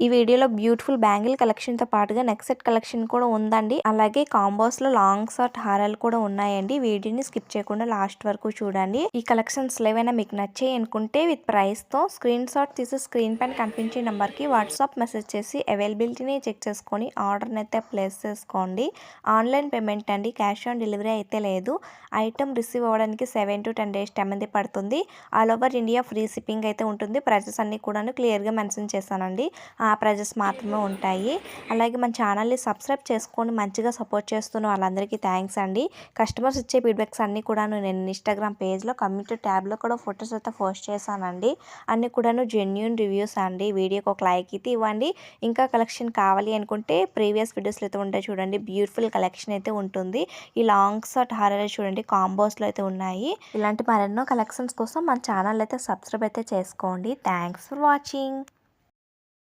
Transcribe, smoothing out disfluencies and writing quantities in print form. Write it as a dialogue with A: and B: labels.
A: ఈ వీడియోలో beautiful bangle collection తో పాటుగా నెక్ సెట్ కలెక్షన్ కూడా ఉందండి. అలాగే కాంబోస్ లో లాంగ్ షార్ట్ హారాలు కూడా ఉన్నాయండి. వీడియోని స్కిప్ చేయకుండా లాస్ట్ వరకు చూడండి. ఈ కలెక్షన్స్ ఏవైనా మీకు నచ్చాయి అనుకుంటే విత్ ప్రైస్ తో స్క్రీన్ షాట్ తీసి స్క్రీన్ పైన కనిపించే నెంబర్ కి వాట్సాప్ మెసేజ్ చేసి అవైలబిలిటీని చెక్ చేసుకొని ఆర్డర్ అయితే ప్లేస్ చేసుకోండి. ఆన్లైన్ పేమెంట్ అండి, క్యాష్ ఆన్ డెలివరీ అయితే లేదు. ఐటమ్ రిసీవ్ అవ్వడానికి 7 to 10 days టైం అయితే పడుతుంది. All over India free shipping అయితే ఉంటుంది. ప్రైజెస్ అన్ని కూడా క్లియర్ గా మెన్షన్ చేశానండి. ఆ ప్రైజెస్ మాత్రమే ఉంటాయి. అలాగే మన ఛానల్ని సబ్స్క్రైబ్ చేసుకొని మంచిగా సపోర్ట్ చేస్తున్న వాళ్ళందరికీ థ్యాంక్స్ అండి. కస్టమర్స్ ఇచ్చే ఫీడ్బ్యాక్స్ అన్నీ కూడా నేను ఇన్స్టాగ్రామ్ పేజ్లో కమ్యూనిటీ ట్యాబ్లో కూడా ఫొటోస్ అయితే పోస్ట్ చేశానండి. అన్నీ కూడాను జెన్యూన్ రివ్యూస్ అండి. వీడియోకి ఒక లైక్ అయితే ఇవ్వండి. ఇంకా కలెక్షన్ కావాలి అనుకుంటే ప్రీవియస్ వీడియోస్లో అయితే ఉంటాయి చూడండి. బ్యూటిఫుల్ కలెక్షన్ అయితే ఉంటుంది. ఈ లాంగ్ షార్ట్ హారాలు చూడండి కాంబోస్లో అయితే ఉన్నాయి. ఇలాంటి మరెన్నో కలెక్షన్స్ కోసం మన ఛానల్ అయితే సబ్స్క్రైబ్ అయితే చేసుకోండి. Thanks for watching.